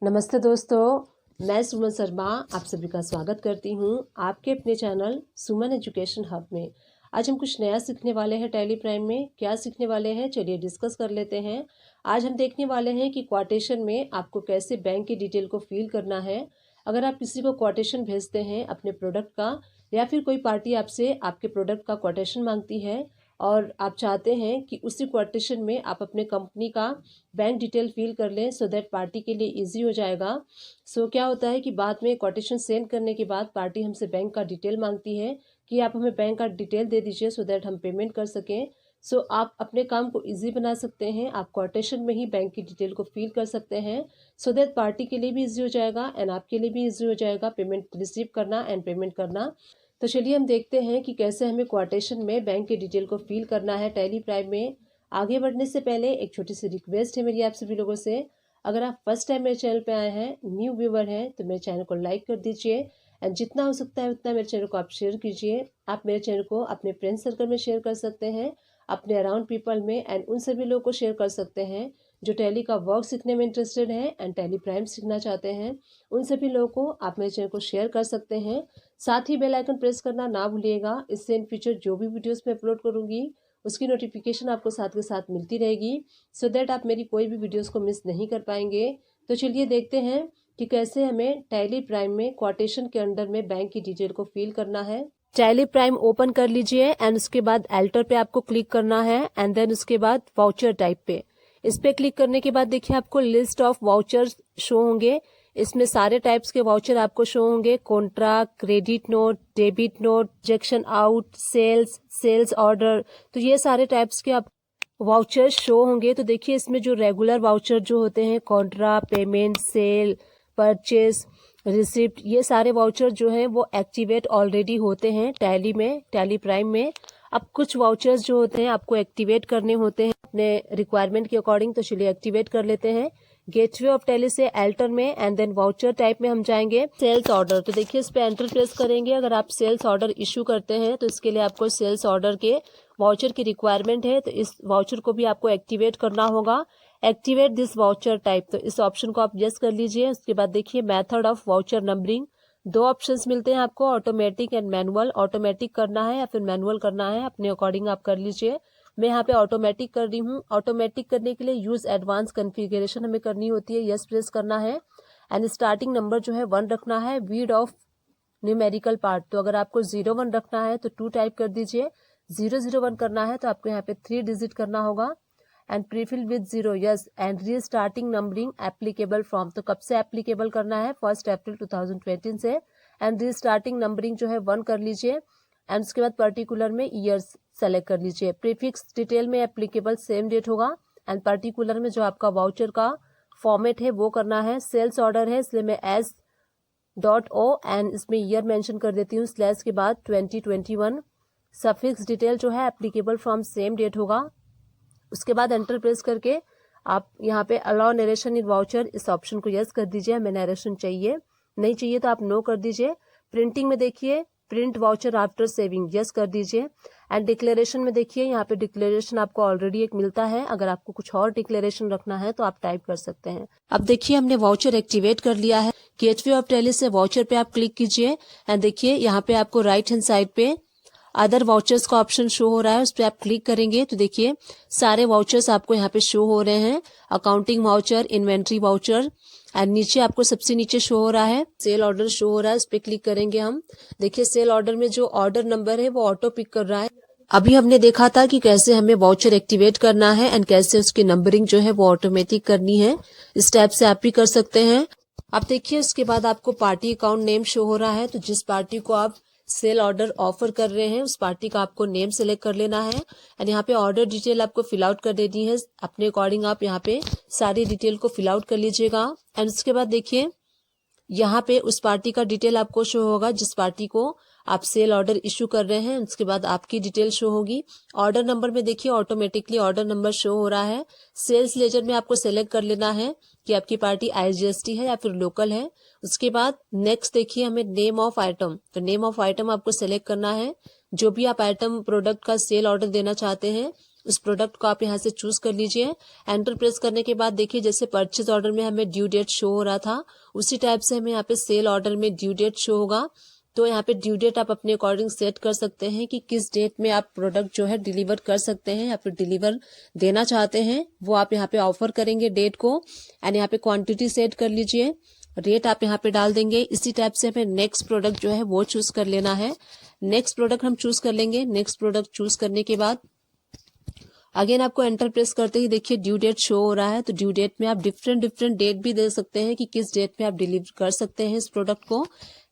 नमस्ते दोस्तों, मैं सुमन शर्मा आप सभी का स्वागत करती हूँ आपके अपने चैनल सुमन एजुकेशन हब में। आज हम कुछ नया सीखने वाले हैं टैली प्राइम में। क्या सीखने वाले हैं चलिए डिस्कस कर लेते हैं। आज हम देखने वाले हैं कि क्वाटेशन में आपको कैसे बैंक की डिटेल को फिल करना है। अगर आप किसी को क्वाटेशन भेजते हैं अपने प्रोडक्ट का या फिर कोई पार्टी आपसे आपके प्रोडक्ट का क्वाटेशन मांगती है और आप चाहते हैं कि उसी क्वाटेशन में आप अपने कंपनी का बैंक डिटेल फिल कर लें सो दैट पार्टी के लिए इजी हो जाएगा। क्या होता है कि बाद में क्वाटेशन सेंड करने के बाद पार्टी हमसे बैंक का डिटेल मांगती है कि आप हमें बैंक का डिटेल दे दीजिए सो दैट हम पेमेंट कर सकें। आप अपने काम को इजी बना सकते हैं। आप क्वाटेशन में ही बैंक की डिटेल को फिल कर सकते हैं सो दैट पार्टी के लिए भी इजी हो जाएगा एंड आपके लिए भी इजी हो जाएगा पेमेंट रिसीव करना एंड पेमेंट करना। तो चलिए हम देखते हैं कि कैसे हमें क्वाटेशन में बैंक की डिटेल को फिल करना है टैली प्राइम में। आगे बढ़ने से पहले एक छोटी सी रिक्वेस्ट है मेरी आप सभी लोगों से। अगर आप फर्स्ट टाइम मेरे चैनल पे आए हैं, न्यू व्यूवर हैं, तो मेरे चैनल को लाइक कर दीजिए एंड जितना हो सकता है उतना मेरे चैनल को आप शेयर कीजिए। आप मेरे चैनल को अपने फ्रेंड सर्कल में शेयर कर सकते हैं, अपने अराउंड पीपल में, एंड उन सभी लोगों को शेयर कर सकते हैं जो टैली का वर्क सीखने में इंटरेस्टेड है एंड टैली प्राइम सीखना चाहते हैं। उन सभी लोगों को आप मेरे चैनल को शेयर कर सकते हैं। साथ ही बेल आइकन प्रेस करना ना भूलिएगा, इससे इन फ्यूचर जो भी वीडियोस मैं अपलोड करूंगी उसकी नोटिफिकेशन आपको साथ के साथ मिलती रहेगी सो दैट आप मेरी कोई भी वीडियोस को मिस नहीं कर पाएंगे। तो चलिए देखते हैं कि कैसे हमें टैली प्राइम में क्वाटेशन के अंडर में बैंक की डिटेल को फिल करना है। टैली प्राइम ओपन कर लीजिए एंड उसके बाद एल्टर पे आपको क्लिक करना है एंड देन उसके बाद वाउचर टाइप पे इस पे क्लिक करने के बाद देखिए आपको लिस्ट ऑफ वाउचर्स शो होंगे। इसमें सारे टाइप्स के वाउचर आपको शो होंगे, contra, credit note, debit note, rejection out, sales order. तो ये सारे टाइप्स के आप वाउचर शो होंगे। तो देखिए इसमें जो रेगुलर वाउचर जो होते हैं, contra, payment, sale, purchase, receipt, ये सारे वाउचर जो हैं वो एक्टिवेट ऑलरेडी होते हैं टैली में, टैली प्राइम में। अब कुछ वाउचर्स जो होते हैं आपको एक्टिवेट करने होते हैं अपने रिक्वायरमेंट के अकॉर्डिंग। तो चलिए एक्टिवेट कर लेते हैं। गेटवे ऑफ टैली से एल्टर में एंड देन वाउचर टाइप में हम जाएंगे। सेल्स ऑर्डर, तो देखिए इस पे एंटर प्रेस करेंगे। अगर आप सेल्स ऑर्डर इशू करते हैं तो इसके लिए आपको सेल्स ऑर्डर के वाउचर की रिक्वायरमेंट है, तो इस वाउचर को भी आपको एक्टिवेट करना होगा। एक्टिवेट दिस वाउचर टाइप, तो इस ऑप्शन को आप यस कर लीजिए। उसके बाद देखिए मेथड ऑफ वाउचर नंबरिंग, दो ऑप्शंस मिलते हैं आपको, ऑटोमेटिक एंड मैनुअल। ऑटोमेटिक करना है या फिर मैनुअल करना है, अपने अकॉर्डिंग आप कर लीजिए। मैं यहाँ पे ऑटोमेटिक कर रही हूँ। ऑटोमेटिक करने के लिए यूज एडवांस कॉन्फ़िगरेशन हमें करनी होती है, यस प्रेस करना है एंड स्टार्टिंग नंबर जो है 1 रखना है। वीड ऑफ न्यूमेरिकल पार्ट, तो अगर आपको 01 रखना है तो 2 टाइप कर दीजिए। 001 करना है तो आपको यहाँ पे 3 डिजिट करना होगा and prefill with 0 yes and re starting numbering applicable from, तो कब से एप्लीकेबल करना है 1 अप्रैल 2020 से एंड री स्टार्टिंग नंबरिंग जो है 1 कर लीजिए एंड उसके बाद पर्टिकुलर में ईयर्स सेलेक्ट कर लीजिए। प्रीफिक्स डिटेल में एप्लीकेबल सेम डेट होगा एंड पर्टिकुलर में जो आपका वाउचर का फॉर्मेट है वो करना है। सेल्स ऑर्डर है इसलिए मैं S.O एंड इसमें ईयर मेंशन कर देती हूँ स्लैश के बाद 2021। सफिक्स डिटेल जो है एप्लीकेबल फ्रॉम सेम डेट होगा। उसके बाद एंटर प्रेस करके आप यहाँ पे अलाउ नरेशन इन वाउचर, इस ऑप्शन को यस कर दीजिए। हमें नरेशन चाहिए, नहीं चाहिए तो आप नो कर दीजिए। प्रिंटिंग में देखिए print voucher after saving, yes कर दीजिए एंड डिक्लेरेशन में देखिए यहाँ पे डिक्लेरेशन आपको ऑलरेडी एक मिलता है। अगर आपको कुछ और डिक्लेरेशन रखना है तो आप टाइप कर सकते हैं। अब देखिए हमने वाउचर एक्टिवेट कर लिया है। गेटवे ऑफ टैली से वाउचर पे आप क्लिक कीजिए एंड देखिए यहाँ पे आपको राइट हैंड साइड पे अदर वाउचर्स का ऑप्शन शो हो रहा है, उस पर आप क्लिक करेंगे तो देखिए सारे वाउचर्स आपको यहाँ पे शो हो रहे हैं। Accounting voucher, inventory voucher and नीचे आपको सबसे नीचे शो हो रहा है सेल ऑर्डर शो हो रहा है, उस पर क्लिक करेंगे हम। देखिए सेल ऑर्डर में जो ऑर्डर नंबर है वो ऑटो पिक कर रहा है। अभी हमने देखा था कि कैसे हमें वाउचर एक्टिवेट करना है एंड कैसे उसकी नंबरिंग जो है वो ऑटोमेटिक करनी है। इस टाइप से आप भी कर सकते हैं। अब देखिए उसके बाद आपको पार्टी अकाउंट नेम शो हो रहा है, तो जिस पार्टी को आप सेल ऑर्डर ऑफर कर रहे हैं उस पार्टी का आपको नेम सेलेक्ट कर लेना है एंड यहाँ पे ऑर्डर डिटेल आपको फिल आउट कर देनी है। अपने अकॉर्डिंग आप यहाँ पे सारी डिटेल को फिल आउट कर लीजिएगा एंड उसके बाद देखिए यहाँ पे उस पार्टी का डिटेल आपको शो होगा जिस पार्टी को आप सेल ऑर्डर इशू कर रहे हैं। उसके बाद आपकी डिटेल शो होगी। ऑर्डर नंबर में देखिए ऑटोमेटिकली ऑर्डर नंबर शो हो रहा है। सेल्स लेजर में आपको सेलेक्ट कर लेना है कि आपकी पार्टी IGST है या फिर लोकल है। उसके बाद नेक्स्ट देखिए हमें नेम ऑफ आइटम, तो नेम ऑफ आइटम आपको सेलेक्ट करना है। जो भी आप आइटम प्रोडक्ट का सेल ऑर्डर देना चाहते हैं उस प्रोडक्ट को आप यहाँ से चूज कर लीजिए। एंटर प्रेस करने के बाद देखिए जैसे परचेज ऑर्डर में हमें ड्यू डेट शो हो रहा था, उसी टाइप से हमें यहाँ पे सेल ऑर्डर में ड्यू डेट शो होगा। तो यहाँ पे ड्यू डेट आप अपने अकॉर्डिंग सेट कर सकते हैं कि किस डेट में आप प्रोडक्ट जो है डिलीवर कर सकते हैं या फिर डिलीवर देना चाहते हैं, वो आप यहाँ पे ऑफर करेंगे डेट को। एंड यहाँ पे क्वांटिटी सेट कर लीजिए, रेट आप यहाँ पे डाल देंगे। इसी टाइप से हमें नेक्स्ट प्रोडक्ट जो है वो चूज कर लेना है। नेक्स्ट प्रोडक्ट हम चूज कर लेंगे। नेक्स्ट प्रोडक्ट चूज करने के बाद अगेन आपको एंटर प्रेस करते ही देखिए ड्यू डेट शो हो रहा है। तो ड्यू डेट में आप डिफरेंट डेट भी दे सकते हैं कि किस डेट में आप डिलीवर कर सकते हैं इस प्रोडक्ट को,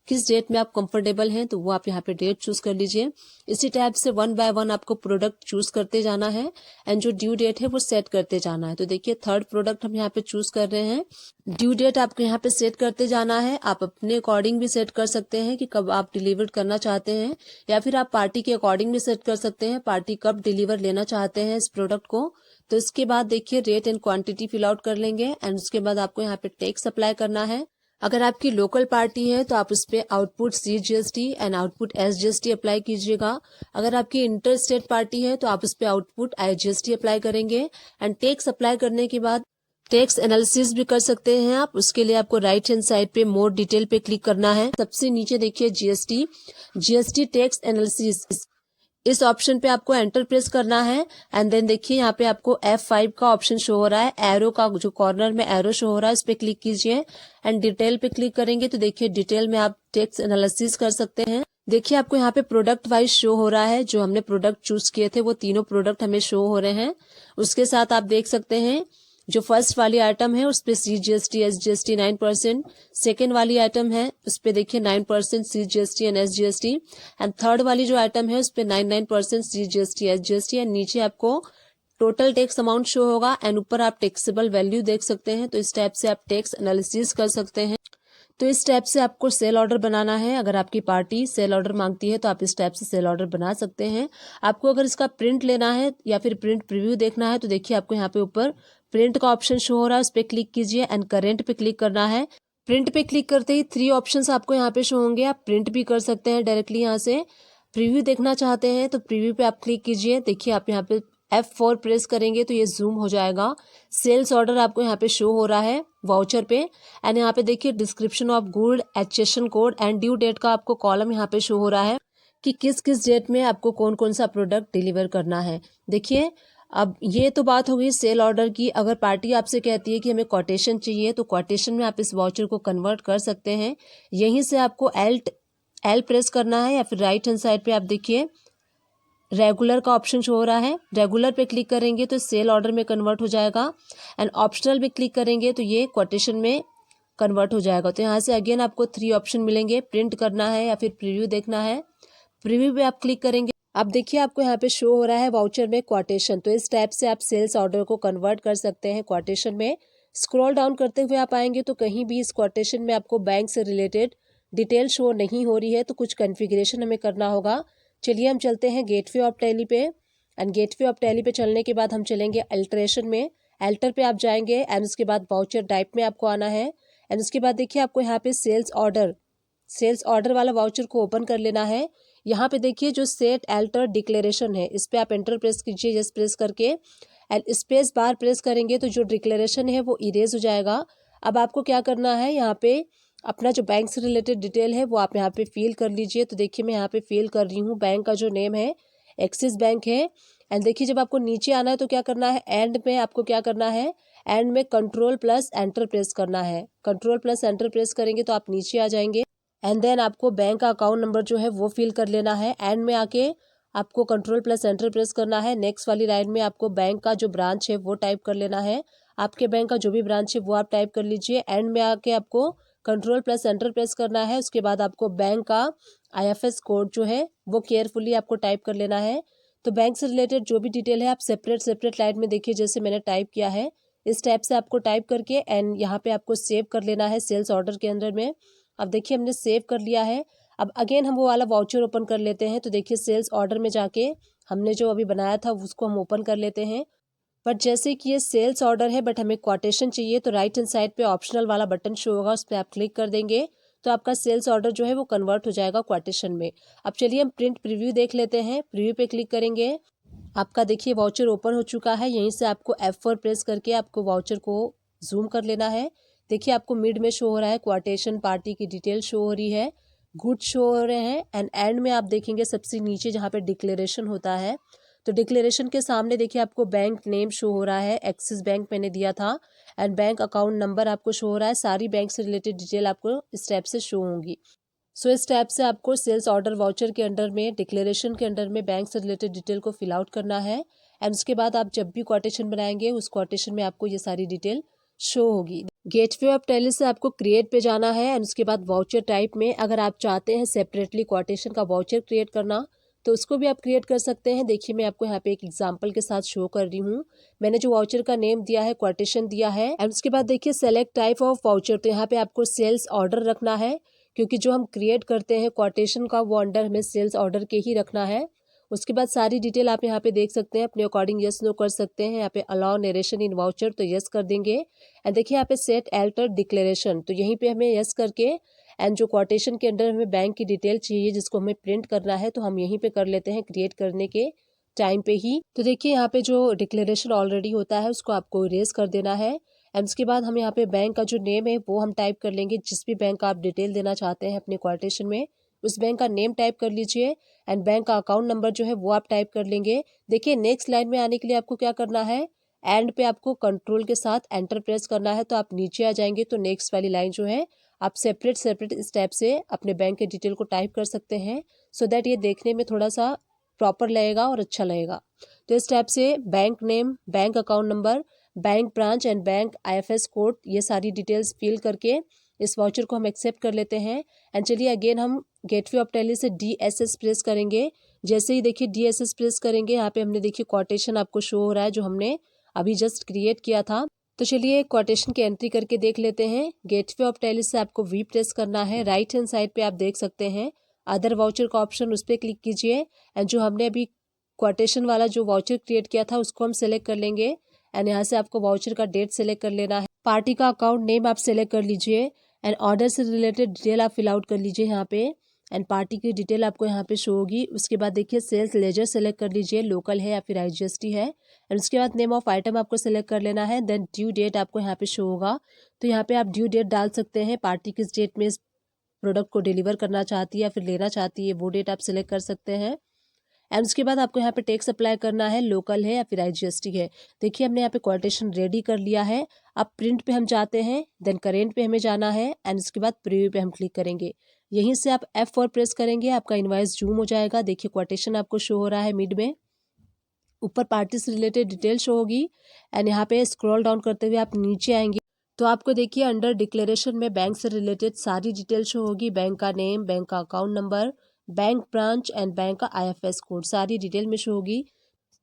किस डेट में आप कंफर्टेबल हैं, तो वो आप यहाँ पे डेट चूज कर लीजिए। इसी टाइप से वन बाय वन आपको प्रोडक्ट चूज करते जाना है एंड जो ड्यू डेट है वो सेट करते जाना है। तो देखिए थर्ड प्रोडक्ट हम यहाँ पे चूज कर रहे हैं। ड्यू डेट आपको यहाँ पे सेट करते जाना है। आप अपने अकॉर्डिंग भी सेट कर सकते हैं कि कब आप डिलीवर करना चाहते हैं, या फिर आप पार्टी के अकॉर्डिंग भी सेट कर सकते हैं, पार्टी कब डिलीवर लेना चाहते हैं इस प्रोडक्ट को। तो इसके बाद देखिए rate and quantity fill out कर लेंगे एंड उसके बाद आपको यहाँ पे टैक्स अप्लाई करना है। अगर आपकी लोकल पार्टी है तो आप उस पे output CGST and output SGST apply कीजिएगा। अगर आपकी इंटर स्टेट पार्टी है तो आप उस पे आउटपुट IGST अप्लाई करेंगे। एंड टैक्स अप्लाई करने के बाद टैक्स एनालिसिस भी कर सकते हैं आप। उसके लिए आपको राइट हैंड साइड पे मोर डिटेल पे क्लिक करना है। सबसे नीचे देखिए GST टैक्स एनालिसिस, इस ऑप्शन पे आपको एंटर प्रेस करना है। एंड देन देखिए यहाँ पे आपको F5 का ऑप्शन शो हो रहा है, एरो का जो कॉर्नर में एरो शो हो रहा है इस पे क्लिक कीजिए एंड डिटेल पे क्लिक करेंगे तो देखिए डिटेल में आप टैक्स एनालिसिस कर सकते हैं। देखिए आपको यहाँ पे प्रोडक्ट वाइज शो हो रहा है, जो हमने प्रोडक्ट चूज किए थे वो तीनों प्रोडक्ट हमें शो हो रहे हैं। उसके साथ आप देख सकते हैं जो फर्स्ट वाली आइटम है उस पे CGST SGST 9%, सेकेंड वाली आइटम है उस पे देखिए 9% CGST and SGST, and third वाली जो आइटम है उस पे 9% CGST SGST, एंड नीचे आपको टोटल टैक्स अमाउंट शो होगा एंड ऊपर आप टैक्सेबल वैल्यू देख सकते हैं। तो इस टाइप से आप टैक्स एनालिसिस कर सकते हैं। तो इस टाइप से आपको सेल ऑर्डर बनाना है। अगर आपकी पार्टी सेल ऑर्डर मांगती है तो आप इस टाइप से सेल ऑर्डर बना सकते हैं। आपको अगर इसका प्रिंट लेना है या फिर प्रिंट प्रीव्यू देखना है तो देखिए आपको यहाँ पे ऊपर प्रिंट का ऑप्शन शो हो रहा है, उस पर क्लिक कीजिए एंड करेंट पे क्लिक करना है। प्रिंट पे क्लिक करते ही 3 ऑप्शंस आपको यहाँ पे शो होंगे। आप प्रिंट भी कर सकते हैं डायरेक्टली यहाँ से। प्रीव्यू देखना चाहते हैं तो प्रीव्यू पे आप क्लिक कीजिए। देखिए आप यहाँ पे F4 प्रेस करेंगे तो ये जूम हो जाएगा। सेल्स ऑर्डर आपको यहाँ पे शो हो रहा है वाउचर पे एंड यहाँ पे देखिए description of good, accession code and due date का आपको कॉलम यहाँ पे शो हो रहा है कि किस किस डेट में आपको कौन कौन सा प्रोडक्ट डिलीवर करना है। देखिए अब ये तो बात हो गई सेल ऑर्डर की। अगर पार्टी आपसे कहती है कि हमें कोटेशन चाहिए तो कोटेशन में आप इस वाउचर को कन्वर्ट कर सकते हैं। यहीं से आपको एल प्रेस करना है या फिर राइट हैंड साइड पे आप देखिए रेगुलर का ऑप्शन शो हो रहा है। रेगुलर पे क्लिक करेंगे तो सेल ऑर्डर में कन्वर्ट हो जाएगा एंड ऑप्शनल पे क्लिक करेंगे तो ये कोटेशन में कन्वर्ट हो जाएगा। तो यहाँ से अगेन आपको 3 ऑप्शन मिलेंगे, प्रिंट करना है या फिर प्रीव्यू देखना है। प्रीव्यू पे आप क्लिक करेंगे। अब देखिए आपको यहाँ पे शो हो रहा है वाउचर में क्वाटेशन। तो इस टाइप से आप सेल्स ऑर्डर को कन्वर्ट कर सकते हैं क्वाटेशन में। स्क्रॉल डाउन करते हुए आप आएंगे तो कहीं भी इस क्वाटेशन में आपको बैंक से रिलेटेड डिटेल शो नहीं हो रही है, तो कुछ कॉन्फ़िगरेशन हमें करना होगा। चलिए हम चलते हैं गेटवे ऑफ टैली पे एंड गेटवे ऑफ टैली पे चलने के बाद हम चलेंगे अल्टरेशन में। अल्टर पे आप जाएंगे एंड उसके बाद वाउचर टाइप में आपको आना है एंड उसके बाद देखिए आपको यहाँ पे सेल्स ऑर्डर वाला वाउचर को ओपन कर लेना है। यहाँ पे देखिए जो सेट अल्टर डिक्लेरेशन है इस पे आप एंटर प्रेस कीजिए, यस प्रेस करके एंड स्पेस बार प्रेस करेंगे तो जो डिक्लेरेशन है वो इरेज हो जाएगा। अब आपको क्या करना है, यहाँ पे अपना जो बैंक से रिलेटेड डिटेल है वो आप यहाँ पे फिल कर लीजिए। तो देखिए मैं यहाँ पे फिल कर रही हूँ। बैंक का जो नेम है एक्सिस बैंक है एंड देखिए जब आपको नीचे आना है तो क्या करना है, एंड में आपको क्या करना है, एंड में कंट्रोल प्लस एंटर प्रेस करना है। कंट्रोल प्लस एंटर प्रेस करेंगे तो आप नीचे आ जाएंगे एंड देन आपको बैंक का अकाउंट नंबर जो है वो फिल कर लेना है। एंड में आके आपको कंट्रोल प्लस एंटर प्रेस करना है। नेक्स्ट वाली लाइन में आपको बैंक का जो ब्रांच है वो टाइप कर लेना है। आपके बैंक का जो भी ब्रांच है वो आप टाइप कर लीजिए। एंड में आके आपको कंट्रोल प्लस एंटर प्रेस करना है। उसके बाद आपको बैंक का IFS कोड जो है वो केयरफुली आपको टाइप कर लेना है। तो बैंक से रिलेटेड जो भी डिटेल है आप सेपरेट लाइन में देखिए जैसे मैंने टाइप किया है इस टाइप से आपको टाइप करके एंड यहाँ पे आपको सेव कर लेना है सेल्स ऑर्डर के अंदर में। अब देखिए हमने सेव कर लिया है। अब अगेन हम वो वाला वाउचर ओपन कर लेते हैं। तो देखिए सेल्स ऑर्डर में जाके हमने जो अभी बनाया था उसको हम ओपन कर लेते हैं। बट जैसे कि ये सेल्स ऑर्डर है बट हमें क्वाटेशन चाहिए तो राइट हैंड साइड पे ऑप्शनल वाला बटन शो होगा, उस पर आप क्लिक कर देंगे तो आपका सेल्स ऑर्डर जो है वो कन्वर्ट हो जाएगा क्वाटेशन में। अब चलिए हम प्रिंट प्रीव्यू देख लेते हैं। प्रीव्यू पे क्लिक करेंगे आपका देखिए वाउचर ओपन हो चुका है। यहीं से आपको F4 प्रेस करके आपको वाउचर को जूम कर लेना है। देखिए आपको मिड में शो हो रहा है क्वाटेशन, पार्टी की डिटेल शो हो रही है, गुड शो हो रहे हैं एंड एंड में आप देखेंगे सबसे नीचे जहाँ पे डिक्लेरेशन होता है, तो डिक्लेरेशन के सामने देखिए आपको बैंक नेम शो हो रहा है, एक्सिस बैंक मैंने दिया था एंड बैंक अकाउंट नंबर आपको शो हो रहा है। सारी बैंक से रिलेटेड डिटेल आपको इस टैब से शो होंगी। सो इस टैब से आपको सेल्स ऑर्डर वाउचर के अंडर में, डिक्लेरेशन के अंडर में बैंक से रिलेटेड डिटेल को फिल आउट करना है एंड उसके बाद आप जब भी क्वाटेशन बनाएंगे उस क्वाटेशन में आपको ये सारी डिटेल शो होगी। गेटवे ऑफ टैली से आपको क्रिएट पे जाना है एंड उसके बाद वाउचर टाइप में अगर आप चाहते हैं सेपरेटली क्वाटेशन का वाउचर क्रिएट करना तो उसको भी आप क्रिएट कर सकते हैं। देखिए मैं आपको यहाँ पे एक एग्जांपल के साथ शो कर रही हूँ। मैंने जो वाउचर का नेम दिया है, क्वाटेशन दिया है एंड उसके बाद देखिए सेलेक्ट टाइप ऑफ वाउचर, तो यहाँ पे आपको सेल्स ऑर्डर रखना है क्योंकि जो हम क्रिएट करते हैं क्वाटेशन का वो अंडर हमें सेल्स ऑर्डर के ही रखना है। उसके बाद सारी डिटेल आप यहाँ पे देख सकते हैं, अपने अकॉर्डिंग यस नो कर सकते हैं। यहाँ पे अलाउ नरेशन इन वाउचर तो यस कर देंगे एंड देखिए यहाँ पे सेट एल्टर डिक्लेरेशन, तो यहीं पे हमें यस करके एंड जो क्वाटेशन के अंडर हमें बैंक की डिटेल चाहिए जिसको हमें प्रिंट करना है तो हम यहीं पे कर लेते हैं क्रिएट करने के टाइम पे ही। तो देखिए यहाँ पे जो डिक्लेरेशन ऑलरेडी होता है उसको आपको इरेज कर देना है एंड उसके बाद हम यहाँ पे बैंक का जो नेम है वो हम टाइप कर लेंगे। जिस भी बैंक का आप डिटेल देना चाहते हैं अपने क्वाटेशन में उस बैंक का नेम टाइप कर लीजिए एंड बैंक का अकाउंट नंबर जो है वो आप टाइप कर लेंगे। देखिए नेक्स्ट लाइन में आने के लिए आपको क्या करना है, एंड पे आपको कंट्रोल के साथ एंटर प्रेस करना है तो आप नीचे आ जाएंगे। तो नेक्स्ट वाली लाइन जो है आप सेपरेट स्टेप से अपने बैंक के डिटेल को टाइप कर सकते हैं सो दैट ये देखने में थोड़ा सा प्रॉपर लगेगा और अच्छा लगेगा। तो इस टाइप से bank name, bank account number, bank branch and bank IFS code, ये सारी डिटेल्स फिल करके इस वाउचर को हम एक्सेप्ट कर लेते हैं एंड चलिए अगेन हम गेटवे ऑफ टैली से DSS प्रेस करेंगे। जैसे ही देखिए DSS प्रेस करेंगे यहाँ पे हमने देखिए क्वाटेशन आपको शो हो रहा है जो हमने अभी जस्ट क्रिएट किया था। तो चलिए क्वाटेशन की एंट्री करके देख लेते हैं। गेटवे ऑफ टैली से आपको V प्रेस करना है। राइट हैंड साइड पे आप देख सकते हैं अदर वाउचर का ऑप्शन, उस पर क्लिक कीजिए एंड जो हमने अभी क्वाटेशन वाला जो वाउचर क्रिएट किया था उसको हम सेलेक्ट कर लेंगे एंड यहाँ से आपको वाउचर का डेट सेलेक्ट कर लेना है। पार्टी का अकाउंट नेम आप सेलेक्ट कर लीजिए एंड ऑर्डर से रिलेटेड डिटेल आप फिल आउट कर लीजिए यहाँ पे एंड पार्टी की डिटेल आपको यहाँ पे शो होगी। उसके बाद देखिए सेल्स लेजर सेलेक्ट कर लीजिए, लोकल है या फिर IGST है एंड उसके बाद नेम ऑफ आइटम आपको सेलेक्ट कर लेना है। देन ड्यू डेट आपको यहाँ पे शो होगा तो यहाँ पे आप ड्यू डेट डाल सकते हैं। पार्टी किस डेट में इस प्रोडक्ट को डिलीवर करना चाहती है या फिर लेना चाहती है वो डेट आप सेलेक्ट कर सकते हैं एंड उसके बाद आपको यहाँ पे टैक्स अप्लाई करना है, लोकल है या फिर IGST है। देखिए हमने यहाँ पे क्वाटेशन रेडी कर लिया है। अब प्रिंट पे हम जाते हैं, देन करेंट पे हमें जाना है एंड उसके बाद प्रीव्यू पे हम क्लिक करेंगे। यहीं से आप F4 प्रेस करेंगे, आपका इनवॉइस जूम हो जाएगा। देखिए क्वाटेशन आपको शो हो रहा है मिड में, ऊपर पार्टी से रिलेटेड डिटेल शो होगी एंड यहाँ पे स्क्रॉल डाउन करते हुए आप नीचे आएंगे तो आपको देखिए अंडर डिक्लेरेशन में बैंक से रिलेटेड सारी डिटेल शो होगी। बैंक का नेम, बैंक का account number, bank branch and bank का IFS कोड सारी डिटेल में शो होगी।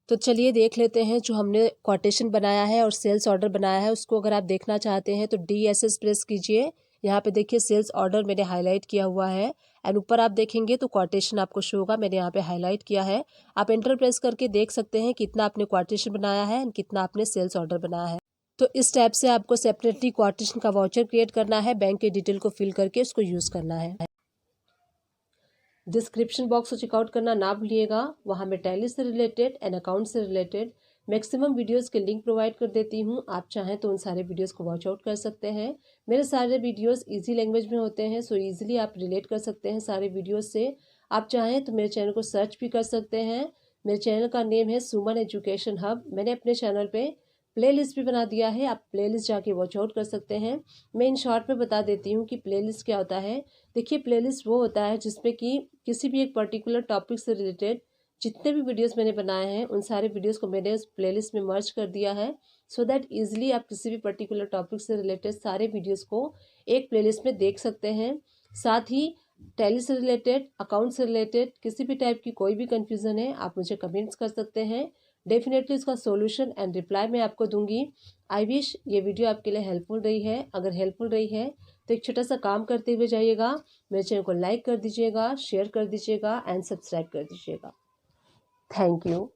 तो चलिए देख लेते हैं जो हमने क्वाटेशन बनाया है और सेल्स ऑर्डर बनाया है उसको अगर आप देखना चाहते हैं तो DSS प्रेस कीजिए। यहाँ पे देखिए सेल्स ऑर्डर मैंने हाईलाइट किया हुआ है एंड ऊपर आप देखेंगे तो क्वाटेशन आपको शो होगा, मैंने यहाँ पे हाईलाइट किया है। आप एंटर प्रेस करके देख सकते हैं कितना आपने क्वाटेशन बनाया है एंड कितना आपने सेल्स ऑर्डर बनाया है। तो इस टाइप से आपको सेपरेटली क्वाटेशन का वाउचर क्रिएट करना है, बैंक के डिटेल को फिल करके उसको यूज़ करना है। डिस्क्रिप्शन बॉक्स को चेकआउट करना ना भूलिएगा, वहाँ मैं टैली से रिलेटेड एंड अकाउंट से रिलेटेड मैक्सिमम वीडियोस के लिंक प्रोवाइड कर देती हूँ। आप चाहें तो उन सारे वीडियोस को वॉच आउट कर सकते हैं। मेरे सारे वीडियोस इजी लैंग्वेज में होते हैं सो इजीली आप रिलेट कर सकते हैं सारे वीडियोस से। आप चाहें तो मेरे चैनल को सर्च भी कर सकते हैं। मेरे चैनल का नेम है सुमन एजुकेशन हब। मैंने अपने चैनल पे प्लेलिस्ट भी बना दिया है, आप प्लेलिस्ट जाके वॉच आउट कर सकते हैं। मैं इन शॉर्ट में बता देती हूँ कि प्लेलिस्ट क्या होता है। देखिए प्लेलिस्ट वो होता है जिसमें कि किसी भी एक पर्टिकुलर टॉपिक से रिलेटेड जितने भी वीडियोस मैंने बनाए हैं उन सारे वीडियोस को मैंने उस प्लेलिस्ट में मर्ज कर दिया है सो दैट इजीली आप किसी भी पर्टिकुलर टॉपिक से रिलेटेड सारे वीडियोस को एक प्लेलिस्ट में देख सकते हैं। साथ ही टैली से रिलेटेड, अकाउंट से रिलेटेड किसी भी टाइप की कोई भी कन्फ्यूज़न है आप मुझे कमेंट्स कर सकते हैं। डेफिनेटली इसका सॉल्यूशन एंड रिप्लाई मैं आपको दूंगी। आई विश ये वीडियो आपके लिए हेल्पफुल रही है। अगर हेल्पफुल रही है तो एक छोटा सा काम करते हुए जाइएगा, मेरे चैनल को लाइक कर दीजिएगा, शेयर कर दीजिएगा एंड सब्सक्राइब कर दीजिएगा। Thank you.